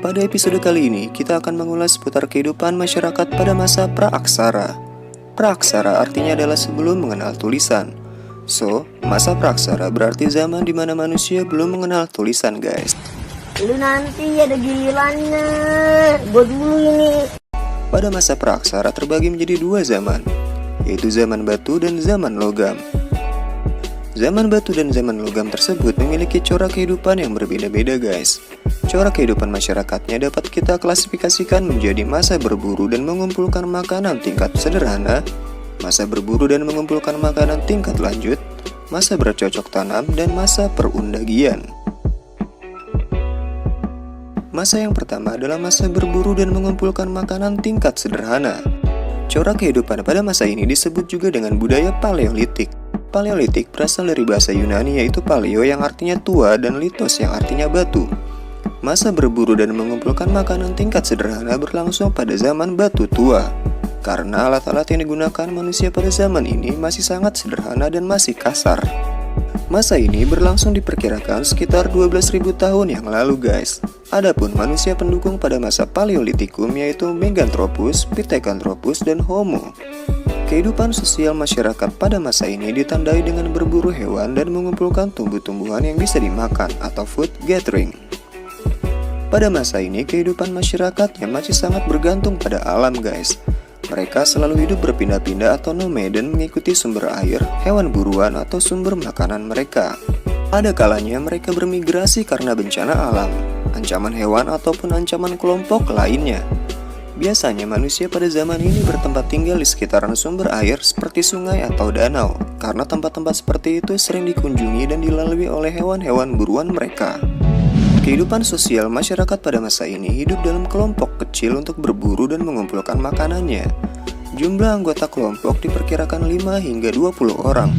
Pada episode kali ini, kita akan mengulas seputar kehidupan masyarakat pada masa praaksara. Praaksara artinya adalah sebelum mengenal tulisan. So, masa praaksara berarti zaman di mana manusia belum mengenal tulisan, guys. Lu nanti ada gilirannya, gue dulu ini. Pada masa praaksara terbagi menjadi dua zaman, yaitu zaman batu dan zaman logam. Zaman batu dan zaman logam tersebut memiliki corak kehidupan yang berbeda-beda, guys. Corak kehidupan masyarakatnya dapat kita klasifikasikan menjadi masa berburu dan mengumpulkan makanan tingkat sederhana, masa berburu dan mengumpulkan makanan tingkat lanjut, masa bercocok tanam, dan masa perundagian. Masa yang pertama adalah masa berburu dan mengumpulkan makanan tingkat sederhana. Corak kehidupan pada masa ini disebut juga dengan budaya Paleolitik. Paleolitik berasal dari bahasa Yunani yaitu paleo yang artinya tua dan litos yang artinya batu. Masa berburu dan mengumpulkan makanan tingkat sederhana berlangsung pada zaman batu tua. Karena alat-alat yang digunakan manusia pada zaman ini masih sangat sederhana dan masih kasar. Masa ini berlangsung diperkirakan sekitar 12.000 tahun yang lalu, guys. Adapun manusia pendukung pada masa Paleolitikum yaitu Meganthropus, Pithecanthropus, dan Homo. Kehidupan sosial masyarakat pada masa ini ditandai dengan berburu hewan dan mengumpulkan tumbuh-tumbuhan yang bisa dimakan atau food gathering. Pada masa ini, kehidupan masyarakatnya masih sangat bergantung pada alam, guys. Mereka selalu hidup berpindah-pindah atau nomad dan mengikuti sumber air, hewan buruan, atau sumber makanan mereka. Ada kalanya mereka bermigrasi karena bencana alam, ancaman hewan, ataupun ancaman kelompok lainnya. Biasanya manusia pada zaman ini bertempat tinggal di sekitaran sumber air seperti sungai atau danau, karena tempat-tempat seperti itu sering dikunjungi dan dilalui oleh hewan-hewan buruan mereka. Kehidupan sosial masyarakat pada masa ini hidup dalam kelompok kecil untuk berburu dan mengumpulkan makanannya. Jumlah anggota kelompok diperkirakan 5 hingga 20 orang.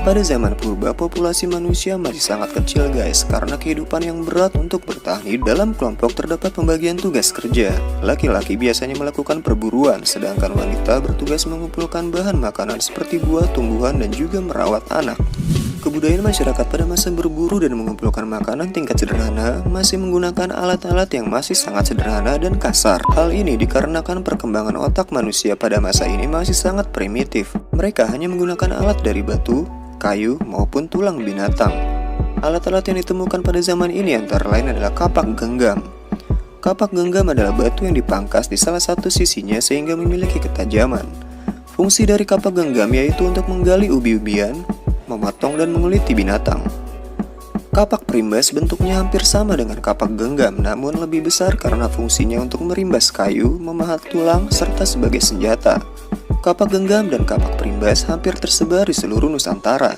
Pada zaman purba, populasi manusia masih sangat kecil, guys, karena kehidupan yang berat untuk bertahan hidup. Dalam kelompok terdapat pembagian tugas kerja. Laki-laki biasanya melakukan perburuan, sedangkan wanita bertugas mengumpulkan bahan makanan seperti buah, tumbuhan, dan juga merawat anak. Kebudayaan masyarakat pada masa berburu dan mengumpulkan makanan tingkat sederhana masih menggunakan alat-alat yang masih sangat sederhana dan kasar. Hal ini dikarenakan perkembangan otak manusia pada masa ini masih sangat primitif. Mereka hanya menggunakan alat dari batu, kayu, maupun tulang binatang. Alat-alat yang ditemukan pada zaman ini antara lain adalah kapak genggam. Kapak genggam adalah batu yang dipangkas di salah satu sisinya sehingga memiliki ketajaman. Fungsi dari kapak genggam yaitu untuk menggali ubi-ubian, memotong dan menguliti binatang. Kapak perimbas bentuknya hampir sama dengan kapak genggam, namun lebih besar karena fungsinya untuk merimbas kayu, memahat tulang, serta sebagai senjata. Kapak genggam dan kapak perimbas hampir tersebar di seluruh Nusantara.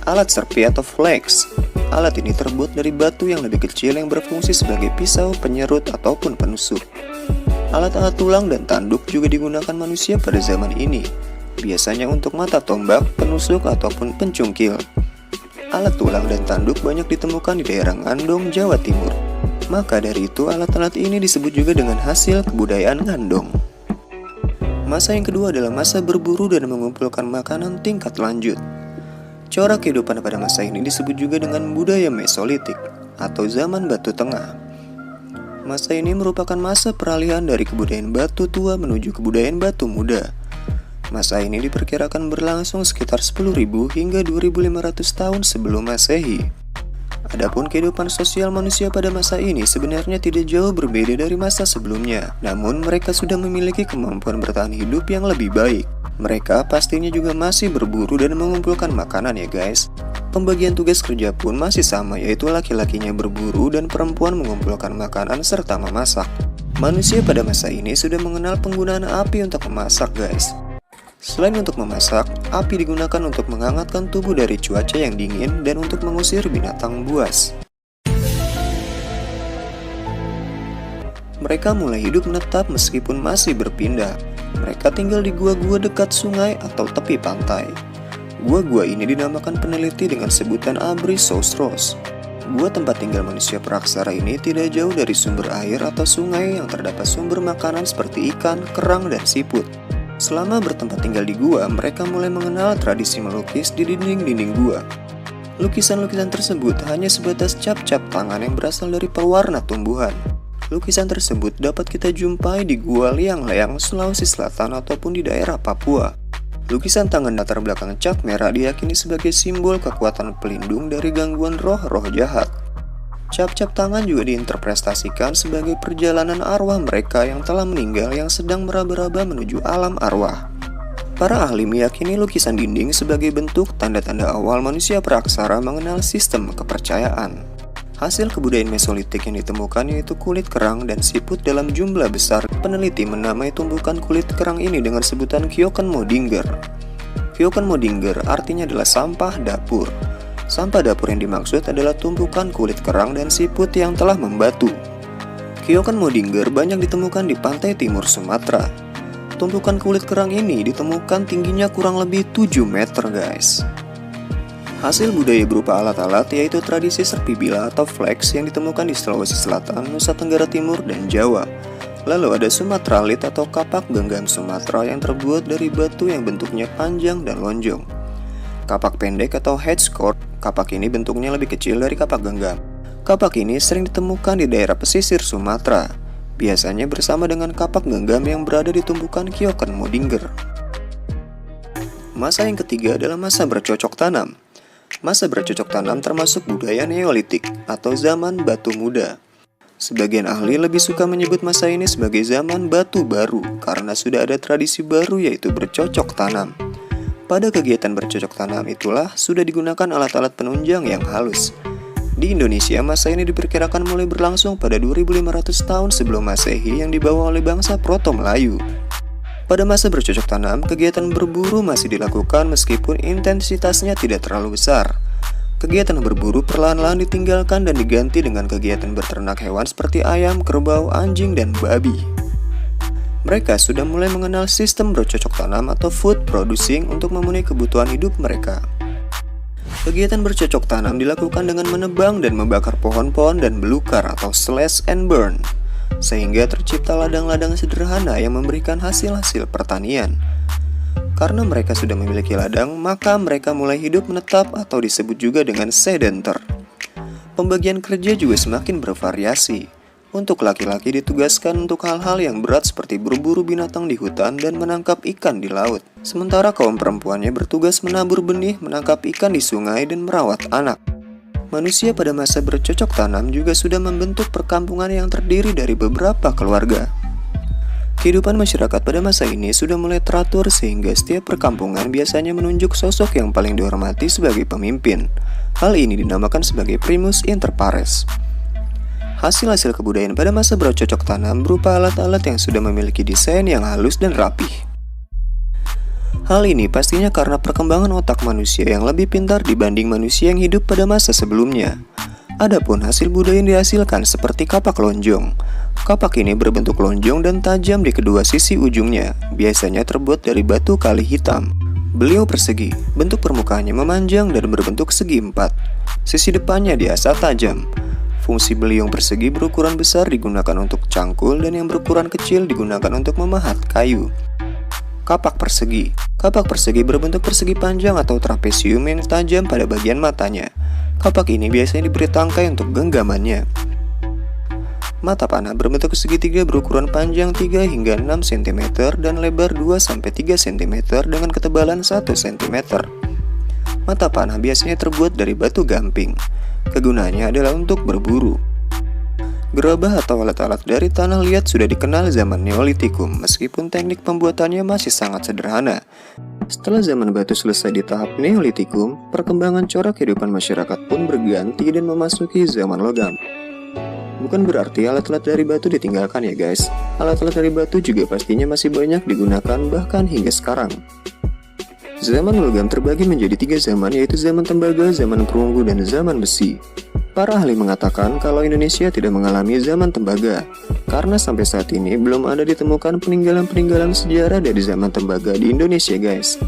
Alat serpi atau flex. Alat ini terbuat dari batu yang lebih kecil yang berfungsi sebagai pisau, penyerut, ataupun penusuk. Alat-alat tulang dan tanduk juga digunakan manusia pada zaman ini, biasanya untuk mata tombak, penusuk, ataupun pencungkil. Alat tulang dan tanduk banyak ditemukan di daerah Ngandong, Jawa Timur. Maka dari itu, alat-alat ini disebut juga dengan hasil kebudayaan Ngandong. Masa yang kedua adalah masa berburu dan mengumpulkan makanan tingkat lanjut. Corak kehidupan pada masa ini disebut juga dengan budaya Mesolitik atau zaman Batu Tengah. Masa ini merupakan masa peralihan dari kebudayaan batu tua menuju kebudayaan batu muda. Masa ini diperkirakan berlangsung sekitar 10.000 hingga 2.500 tahun sebelum Masehi. Adapun kehidupan sosial manusia pada masa ini sebenarnya tidak jauh berbeda dari masa sebelumnya. Namun mereka sudah memiliki kemampuan bertahan hidup yang lebih baik. Mereka pastinya juga masih berburu dan mengumpulkan makanan, ya guys. Pembagian tugas kerja pun masih sama, yaitu laki-lakinya berburu dan perempuan mengumpulkan makanan serta memasak. Manusia pada masa ini sudah mengenal penggunaan api untuk memasak, guys. Selain untuk memasak, api digunakan untuk menghangatkan tubuh dari cuaca yang dingin dan untuk mengusir binatang buas. Mereka mulai hidup menetap meskipun masih berpindah. Mereka tinggal di gua-gua dekat sungai atau tepi pantai. Gua-gua ini dinamakan peneliti dengan sebutan Abrisostros. Gua tempat tinggal manusia praaksara ini tidak jauh dari sumber air atau sungai yang terdapat sumber makanan seperti ikan, kerang, dan siput. Selama bertempat tinggal di gua, mereka mulai mengenal tradisi melukis di dinding-dinding gua. Lukisan-lukisan tersebut hanya sebatas cap-cap tangan yang berasal dari pewarna tumbuhan. Lukisan tersebut dapat kita jumpai di Gua Liang-Leang, Sulawesi Selatan ataupun di daerah Papua. Lukisan tangan latar belakang cap merah diyakini sebagai simbol kekuatan pelindung dari gangguan roh-roh jahat. Cap-cap tangan juga diinterpretasikan sebagai perjalanan arwah mereka yang telah meninggal yang sedang meraba-raba menuju alam arwah. Para ahli meyakini lukisan dinding sebagai bentuk tanda-tanda awal manusia praksara mengenal sistem kepercayaan. Hasil kebudayaan Mesolitik yang ditemukan yaitu kulit kerang dan siput dalam jumlah besar. Peneliti menamai tumbukan kulit kerang ini dengan sebutan Kyokenmodinger. Kyokenmodinger artinya adalah sampah dapur. Sampah dapur yang dimaksud adalah tumpukan kulit kerang dan siput yang telah membatu. Kyokenmodinger banyak ditemukan di pantai timur Sumatera. Tumpukan kulit kerang ini ditemukan tingginya kurang lebih 7 meter guys. Hasil budaya berupa alat-alat yaitu tradisi serpi bila atau flex yang ditemukan di Sulawesi Selatan, Nusa Tenggara Timur, dan Jawa. Lalu ada Sumatralit atau kapak genggam Sumatera yang terbuat dari batu yang bentuknya panjang dan lonjong. Kapak pendek atau headscore, kapak ini bentuknya lebih kecil dari kapak genggam. Kapak ini sering ditemukan di daerah pesisir Sumatera, biasanya bersama dengan kapak genggam yang berada di tumpukan Kyokenmodinger. Masa yang ketiga adalah masa bercocok tanam. Masa bercocok tanam termasuk budaya Neolitik atau zaman batu muda. Sebagian ahli lebih suka menyebut masa ini sebagai zaman batu baru karena sudah ada tradisi baru yaitu bercocok tanam. Pada kegiatan bercocok tanam itulah sudah digunakan alat-alat penunjang yang halus. Di Indonesia, masa ini diperkirakan mulai berlangsung pada 2500 tahun sebelum Masehi yang dibawa oleh bangsa Proto-Melayu. Pada masa bercocok tanam, kegiatan berburu masih dilakukan meskipun intensitasnya tidak terlalu besar. Kegiatan berburu perlahan-lahan ditinggalkan dan diganti dengan kegiatan berternak hewan seperti ayam, kerbau, anjing, dan babi. Mereka sudah mulai mengenal sistem bercocok tanam atau food producing untuk memenuhi kebutuhan hidup mereka. Kegiatan bercocok tanam dilakukan dengan menebang dan membakar pohon-pohon dan belukar atau slash and burn, sehingga tercipta ladang-ladang sederhana yang memberikan hasil-hasil pertanian. Karena mereka sudah memiliki ladang, maka mereka mulai hidup menetap atau disebut juga dengan sedenter. Pembagian kerja juga semakin bervariasi. Untuk laki-laki ditugaskan untuk hal-hal yang berat seperti berburu binatang di hutan dan menangkap ikan di laut. Sementara kaum perempuannya bertugas menabur benih, menangkap ikan di sungai, dan merawat anak. Manusia pada masa bercocok tanam juga sudah membentuk perkampungan yang terdiri dari beberapa keluarga. Kehidupan masyarakat pada masa ini sudah mulai teratur sehingga setiap perkampungan biasanya menunjuk sosok yang paling dihormati sebagai pemimpin. Hal ini dinamakan sebagai primus inter pares. Hasil-hasil kebudayaan pada masa bercocok tanam berupa alat-alat yang sudah memiliki desain yang halus dan rapih. Hal ini pastinya karena perkembangan otak manusia yang lebih pintar dibanding manusia yang hidup pada masa sebelumnya. Adapun hasil budaya yang dihasilkan seperti kapak lonjong. Kapak ini berbentuk lonjong dan tajam di kedua sisi ujungnya, biasanya terbuat dari batu kali hitam. Beliau persegi, bentuk permukaannya memanjang dan berbentuk segi empat. Sisi depannya diasah tajam. Fungsi beliung persegi berukuran besar digunakan untuk cangkul dan yang berukuran kecil digunakan untuk memahat kayu. Kapak persegi. Kapak persegi berbentuk persegi panjang atau trapesium yang tajam pada bagian matanya. Kapak ini biasanya diberi tangkai untuk genggamannya. Mata panah berbentuk segitiga berukuran panjang 3 hingga 6 cm dan lebar 2-3 cm dengan ketebalan 1 cm. Mata panah biasanya terbuat dari batu gamping. Kegunaannya adalah untuk berburu. Gerabah atau alat-alat dari tanah liat sudah dikenal zaman Neolitikum, meskipun teknik pembuatannya masih sangat sederhana. Setelah zaman batu selesai di tahap Neolitikum, perkembangan corak kehidupan masyarakat pun berganti dan memasuki zaman logam. Bukan berarti alat-alat dari batu ditinggalkan ya guys. Alat-alat dari batu juga pastinya masih banyak digunakan bahkan hingga sekarang. Zaman logam terbagi menjadi 3 zaman, yaitu zaman tembaga, zaman perunggu, dan zaman besi. Para ahli mengatakan kalau Indonesia tidak mengalami zaman tembaga, karena sampai saat ini belum ada ditemukan peninggalan-peninggalan sejarah dari zaman tembaga di Indonesia guys.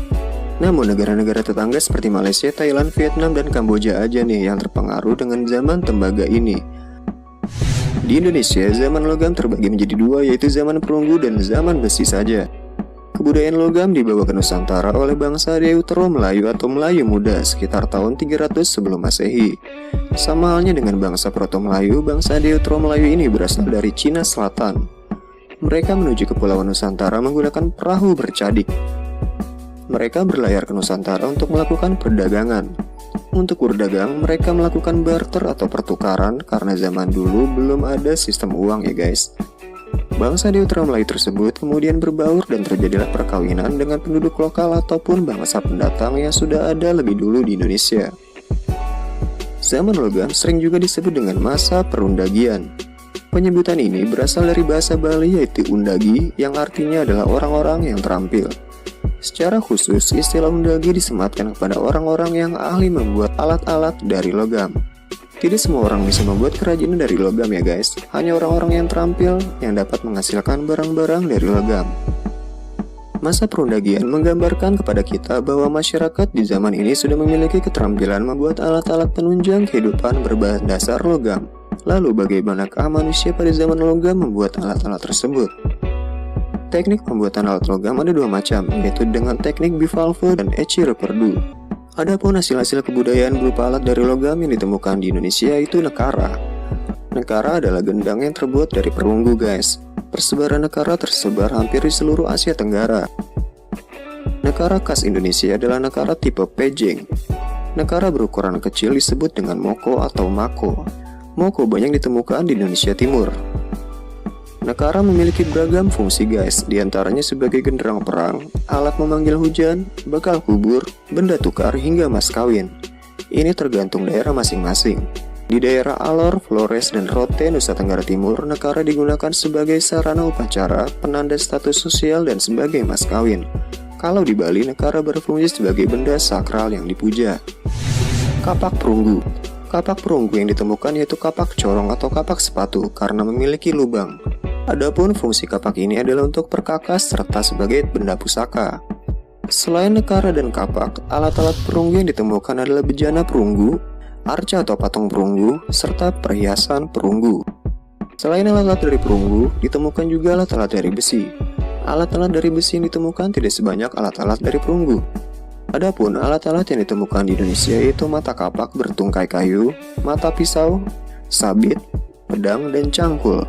Namun negara-negara tetangga seperti Malaysia, Thailand, Vietnam, dan Kamboja aja nih yang terpengaruh dengan zaman tembaga ini. Di Indonesia, zaman logam terbagi menjadi 2, yaitu zaman perunggu dan zaman besi saja. kebudayaan logam dibawa ke Nusantara oleh bangsa Deutero Melayu atau Melayu Muda sekitar tahun 300 sebelum Masehi. Sama halnya dengan bangsa Proto Melayu, bangsa Deutero Melayu ini berasal dari Cina Selatan. Mereka menuju Kepulauan Nusantara menggunakan perahu bercadik. Mereka berlayar ke Nusantara untuk melakukan perdagangan. Untuk berdagang, mereka melakukan barter atau pertukaran karena zaman dulu belum ada sistem uang ya guys. Bangsa Deutero Melayu tersebut kemudian berbaur dan terjadilah perkawinan dengan penduduk lokal ataupun bangsa pendatang yang sudah ada lebih dulu di Indonesia. Zaman logam sering juga disebut dengan masa perundagian. Penyebutan ini berasal dari bahasa Bali yaitu undagi yang artinya adalah orang-orang yang terampil. Secara khusus, istilah undagi disematkan kepada orang-orang yang ahli membuat alat-alat dari logam. Tidak semua orang bisa membuat kerajinan dari logam ya guys, hanya orang-orang yang terampil yang dapat menghasilkan barang-barang dari logam. Masa perundagian menggambarkan kepada kita bahwa masyarakat di zaman ini sudah memiliki keterampilan membuat alat-alat penunjang kehidupan berbahan dasar logam. Lalu bagaimanakah manusia pada zaman logam membuat alat-alat tersebut? Teknik pembuatan alat logam ada dua macam, yaitu dengan teknik bivalve dan Ecce Reperdu. Adapun hasil-hasil kebudayaan berupa alat dari logam yang ditemukan di Indonesia itu nekara. Nekara adalah gendang yang terbuat dari perunggu guys. Persebaran nekara tersebar hampir di seluruh Asia Tenggara. Nekara khas Indonesia adalah nekara tipe pejeng. Nekara berukuran kecil disebut dengan moko atau mako. Moko banyak ditemukan di Indonesia Timur. Nekara memiliki beragam fungsi guys, diantaranya sebagai genderang perang, alat memanggil hujan, bekal kubur, benda tukar, hingga mas kawin. Ini tergantung daerah masing-masing. Di daerah Alor, Flores, dan Rote, Nusa Tenggara Timur, nekara digunakan sebagai sarana upacara, penanda status sosial, dan sebagai mas kawin. Kalau di Bali, nekara berfungsi sebagai benda sakral yang dipuja. Kapak perunggu. Kapak perunggu yang ditemukan yaitu kapak corong atau kapak sepatu karena memiliki lubang. Adapun fungsi kapak ini adalah untuk perkakas serta sebagai benda pusaka. Selain nekara dan kapak, alat-alat perunggu yang ditemukan adalah bejana perunggu, arca atau patung perunggu, serta perhiasan perunggu. Selain alat-alat dari perunggu, ditemukan juga alat-alat dari besi. Alat-alat dari besi yang ditemukan tidak sebanyak alat-alat dari perunggu. Adapun alat-alat yang ditemukan di Indonesia yaitu mata kapak bertungkai kayu, mata pisau, sabit, pedang, dan cangkul.